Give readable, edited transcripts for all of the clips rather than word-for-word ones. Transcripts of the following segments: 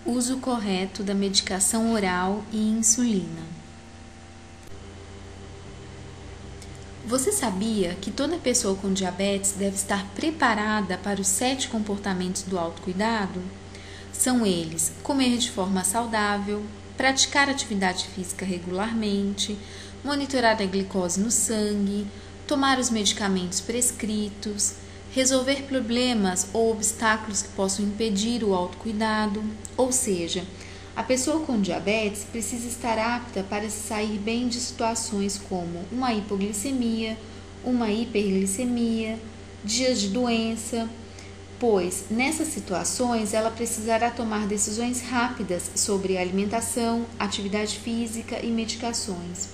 Uso correto da medicação oral e insulina. Você sabia que toda pessoa com diabetes deve estar preparada para os 7 comportamentos do autocuidado? São eles: comer de forma saudável, praticar atividade física regularmente, monitorar a glicose no sangue, tomar os medicamentos prescritos, resolver problemas ou obstáculos que possam impedir o autocuidado, ou seja, a pessoa com diabetes precisa estar apta para se sair bem de situações como uma hipoglicemia, uma hiperglicemia, dias de doença, pois nessas situações ela precisará tomar decisões rápidas sobre alimentação, atividade física e medicações.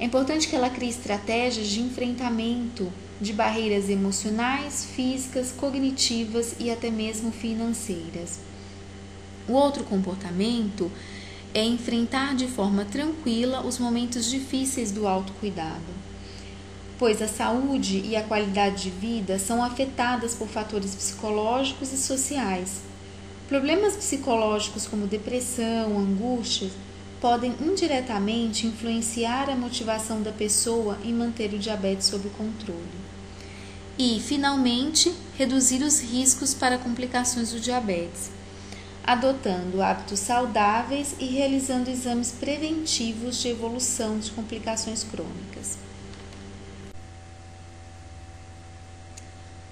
É importante que ela crie estratégias de enfrentamento de barreiras emocionais, físicas, cognitivas e até mesmo financeiras. O outro comportamento é enfrentar de forma tranquila os momentos difíceis do autocuidado, pois a saúde e a qualidade de vida são afetadas por fatores psicológicos e sociais. Problemas psicológicos como depressão, angústia, podem indiretamente influenciar a motivação da pessoa em manter o diabetes sob controle. E, finalmente, reduzir os riscos para complicações do diabetes, adotando hábitos saudáveis e realizando exames preventivos de evolução de complicações crônicas.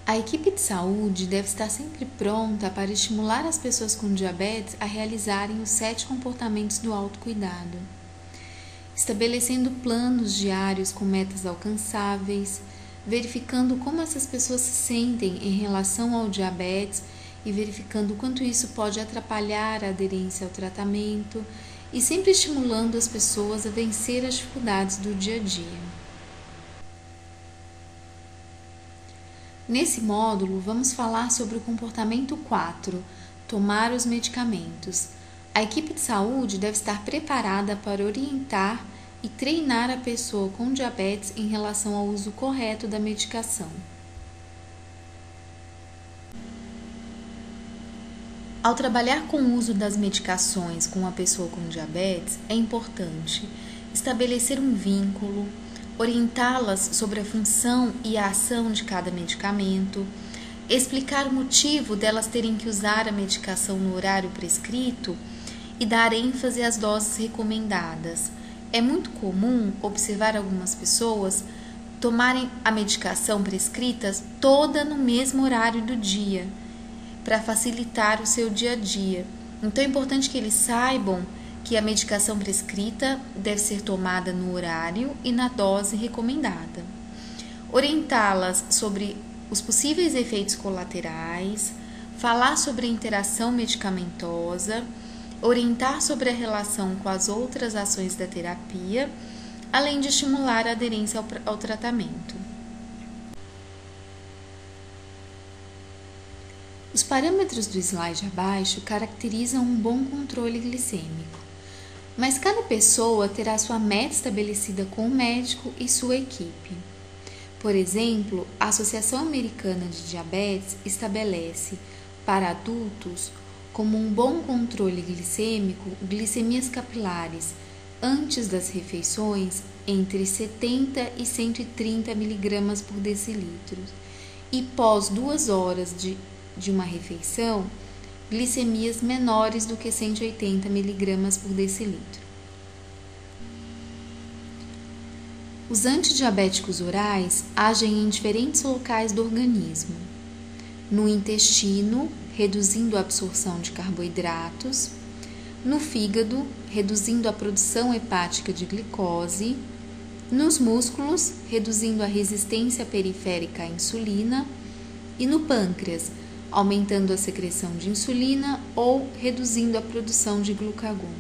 A equipe de saúde deve estar sempre pronta para estimular as pessoas com diabetes a realizarem os 7 comportamentos do autocuidado, estabelecendo planos diários com metas alcançáveis, verificando como essas pessoas se sentem em relação ao diabetes e verificando quanto isso pode atrapalhar a aderência ao tratamento e sempre estimulando as pessoas a vencer as dificuldades do dia a dia. Nesse módulo, vamos falar sobre o comportamento 4, tomar os medicamentos. A equipe de saúde deve estar preparada para orientar e treinar a pessoa com diabetes em relação ao uso correto da medicação. Ao trabalhar com o uso das medicações com a pessoa com diabetes, é importante estabelecer um vínculo, orientá-las sobre a função e a ação de cada medicamento, explicar o motivo delas terem que usar a medicação no horário prescrito e dar ênfase às doses recomendadas. É muito comum observar algumas pessoas tomarem a medicação prescrita toda no mesmo horário do dia, para facilitar o seu dia a dia. Então é importante que eles saibam que a medicação prescrita deve ser tomada no horário e na dose recomendada. Orientá-las sobre os possíveis efeitos colaterais, falar sobre a interação medicamentosa, orientar sobre a relação com as outras ações da terapia, além de estimular a aderência ao tratamento. Os parâmetros do slide abaixo caracterizam um bom controle glicêmico, mas cada pessoa terá sua meta estabelecida com o médico e sua equipe. Por exemplo, a Associação Americana de Diabetes estabelece para adultos como um bom controle glicêmico glicemias capilares antes das refeições entre 70 e 130 mg por decilitro e pós 2 horas de uma refeição, glicemias menores do que 180 mg por decilitro. Os antidiabéticos orais agem em diferentes locais do organismo. No intestino, reduzindo a absorção de carboidratos, no fígado, reduzindo a produção hepática de glicose, nos músculos, reduzindo a resistência periférica à insulina, e no pâncreas, aumentando a secreção de insulina ou reduzindo a produção de glucagon,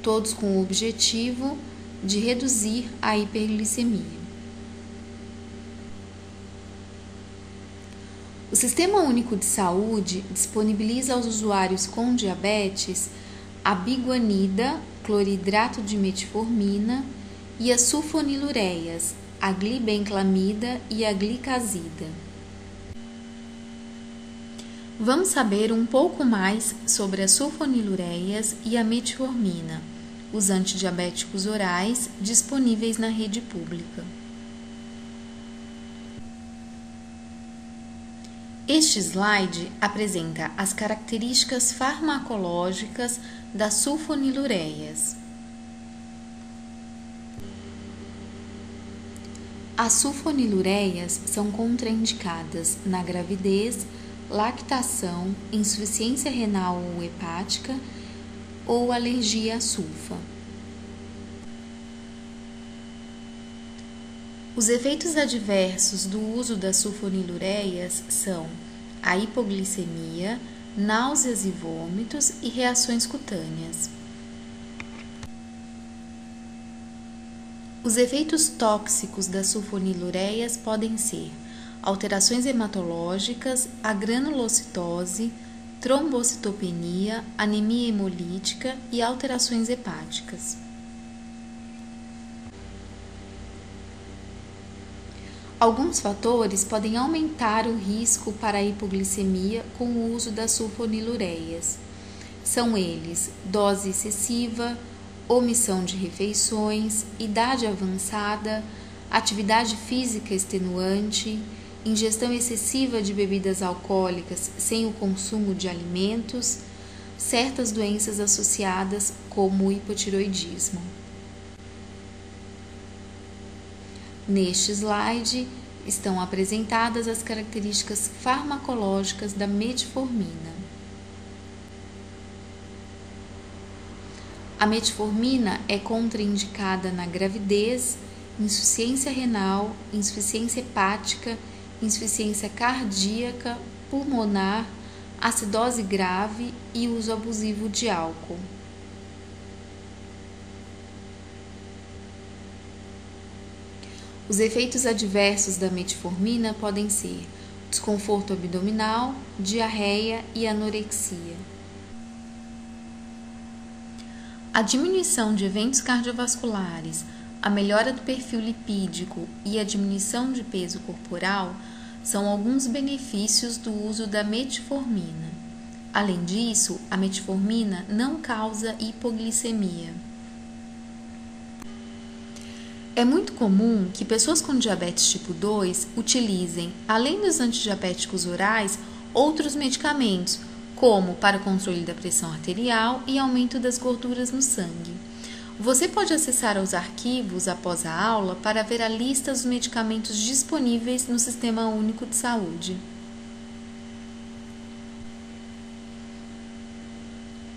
todos com o objetivo de reduzir a hiperglicemia. O Sistema Único de Saúde disponibiliza aos usuários com diabetes a biguanida, cloridrato de metformina e as sulfonilureias, a glibenclamida e a glicazida. Vamos saber um pouco mais sobre as sulfonilureias e a metformina, os antidiabéticos orais disponíveis na rede pública. Este slide apresenta as características farmacológicas das sulfonilureias. As sulfonilureias são contraindicadas na gravidez, lactação, insuficiência renal ou hepática ou alergia à sulfa. Os efeitos adversos do uso das sulfonilureias são a hipoglicemia, náuseas e vômitos e reações cutâneas. Os efeitos tóxicos das sulfonilureias podem ser alterações hematológicas, a granulocitose, trombocitopenia, anemia hemolítica e alterações hepáticas. Alguns fatores podem aumentar o risco para a hipoglicemia com o uso das sulfonilureias. São eles: dose excessiva, omissão de refeições, idade avançada, atividade física extenuante, ingestão excessiva de bebidas alcoólicas sem o consumo de alimentos, certas doenças associadas como o hipotiroidismo. Neste slide estão apresentadas as características farmacológicas da metformina. A metformina é contraindicada na gravidez, insuficiência renal, insuficiência hepática, insuficiência cardíaca, pulmonar, acidose grave e uso abusivo de álcool. Os efeitos adversos da metformina podem ser desconforto abdominal, diarreia e anorexia. A diminuição de eventos cardiovasculares, a melhora do perfil lipídico e a diminuição de peso corporal são alguns benefícios do uso da metformina. Além disso, a metformina não causa hipoglicemia. É muito comum que pessoas com diabetes tipo 2 utilizem, além dos antidiabéticos orais, outros medicamentos, como para o controle da pressão arterial e aumento das gorduras no sangue. Você pode acessar os arquivos após a aula para ver a lista dos medicamentos disponíveis no Sistema Único de Saúde.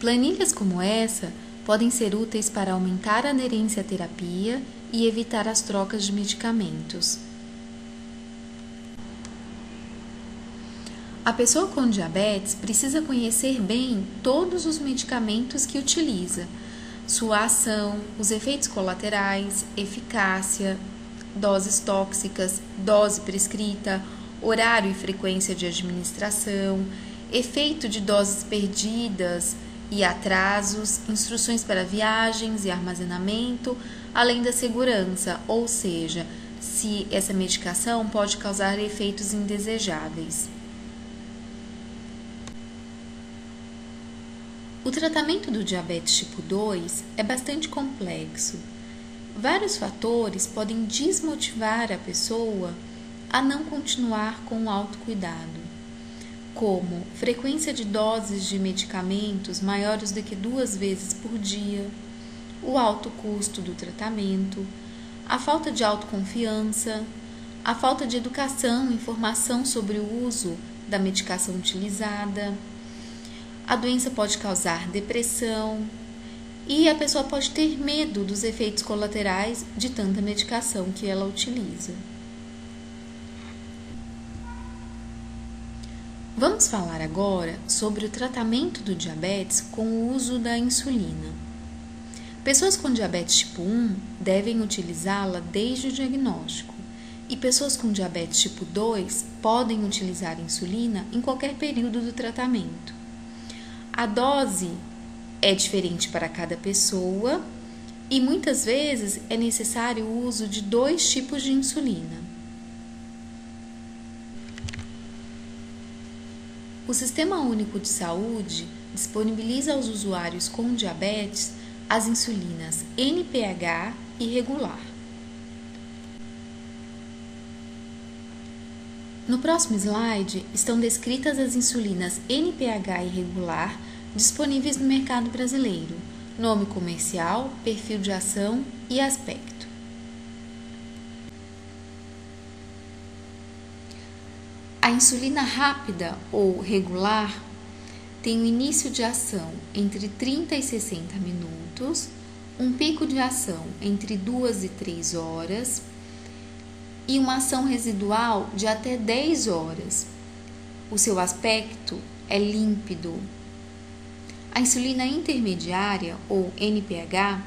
Planilhas como essa podem ser úteis para aumentar a aderência à terapia e evitar as trocas de medicamentos. A pessoa com diabetes precisa conhecer bem todos os medicamentos que utiliza, sua ação, os efeitos colaterais, eficácia, doses tóxicas, dose prescrita, horário e frequência de administração, efeito de doses perdidas e atrasos, instruções para viagens e armazenamento, além da segurança, ou seja, se essa medicação pode causar efeitos indesejáveis. O tratamento do diabetes tipo 2 é bastante complexo. Vários fatores podem desmotivar a pessoa a não continuar com o autocuidado, como frequência de doses de medicamentos maiores do que 2 vezes por dia, o alto custo do tratamento, a falta de autoconfiança, a falta de educação e informação sobre o uso da medicação utilizada. A doença pode causar depressão e a pessoa pode ter medo dos efeitos colaterais de tanta medicação que ela utiliza. Vamos falar agora sobre o tratamento do diabetes com o uso da insulina. Pessoas com diabetes tipo 1 devem utilizá-la desde o diagnóstico e pessoas com diabetes tipo 2 podem utilizar insulina em qualquer período do tratamento. A dose é diferente para cada pessoa e muitas vezes é necessário o uso de 2 tipos de insulina. O Sistema Único de Saúde disponibiliza aos usuários com diabetes as insulinas NPH e regular. No próximo slide estão descritas as insulinas NPH e regular disponíveis no mercado brasileiro, nome comercial, perfil de ação e aspecto. A insulina rápida ou regular tem um início de ação entre 30 e 60 minutos, um pico de ação entre 2 e 3 horas e uma ação residual de até 10 horas. O seu aspecto é límpido. A insulina intermediária, ou NPH,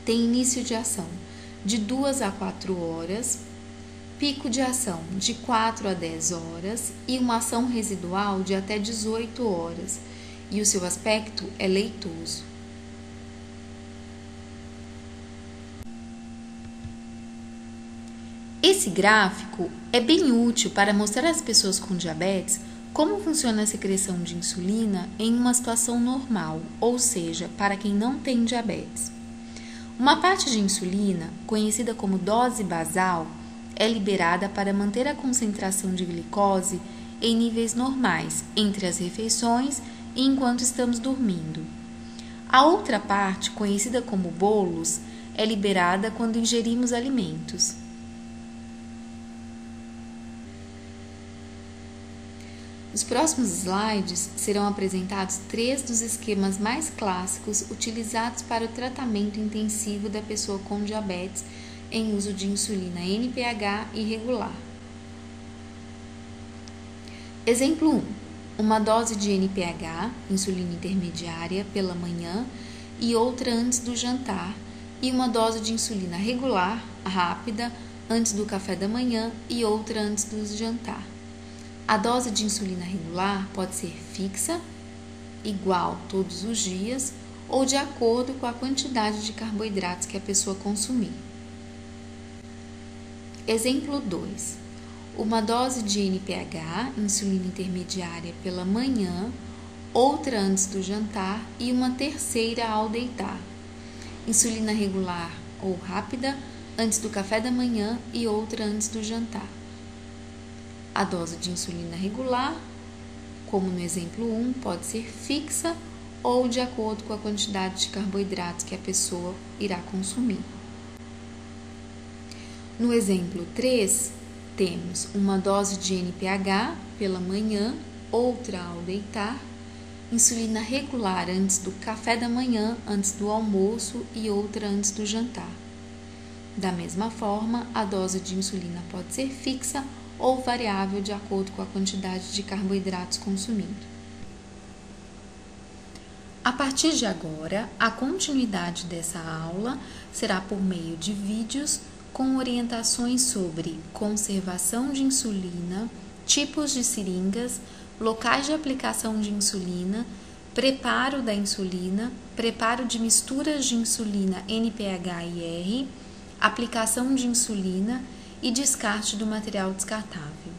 tem início de ação de 2 a 4 horas, pico de ação de 4 a 10 horas e uma ação residual de até 18 horas, e o seu aspecto é leitoso. Esse gráfico é bem útil para mostrar às pessoas com diabetes como funciona a secreção de insulina em uma situação normal, ou seja, para quem não tem diabetes. Uma parte de insulina, conhecida como dose basal, é liberada para manter a concentração de glicose em níveis normais entre as refeições e enquanto estamos dormindo. A outra parte, conhecida como bolos, é liberada quando ingerimos alimentos. Nos próximos slides serão apresentados 3 dos esquemas mais clássicos utilizados para o tratamento intensivo da pessoa com diabetes em uso de insulina NPH e regular. Exemplo 1. Uma dose de NPH, insulina intermediária, pela manhã e outra antes do jantar, e uma dose de insulina regular, rápida, antes do café da manhã e outra antes do jantar. A dose de insulina regular pode ser fixa, igual todos os dias, ou de acordo com a quantidade de carboidratos que a pessoa consumir. Exemplo 2. Uma dose de NPH, insulina intermediária, pela manhã, outra antes do jantar e uma terceira ao deitar. Insulina regular ou rápida, antes do café da manhã e outra antes do jantar. A dose de insulina regular, como no exemplo 1, pode ser fixa ou de acordo com a quantidade de carboidratos que a pessoa irá consumir. No exemplo 3, temos uma dose de NPH pela manhã, outra ao deitar, insulina regular antes do café da manhã, antes do almoço e outra antes do jantar. Da mesma forma, a dose de insulina pode ser fixa ou variável de acordo com a quantidade de carboidratos consumido. A partir de agora, a continuidade dessa aula será por meio de vídeos com orientações sobre conservação de insulina, tipos de seringas, locais de aplicação de insulina, preparo da insulina, preparo de misturas de insulina NPH e R, aplicação de insulina e descarte do material descartável.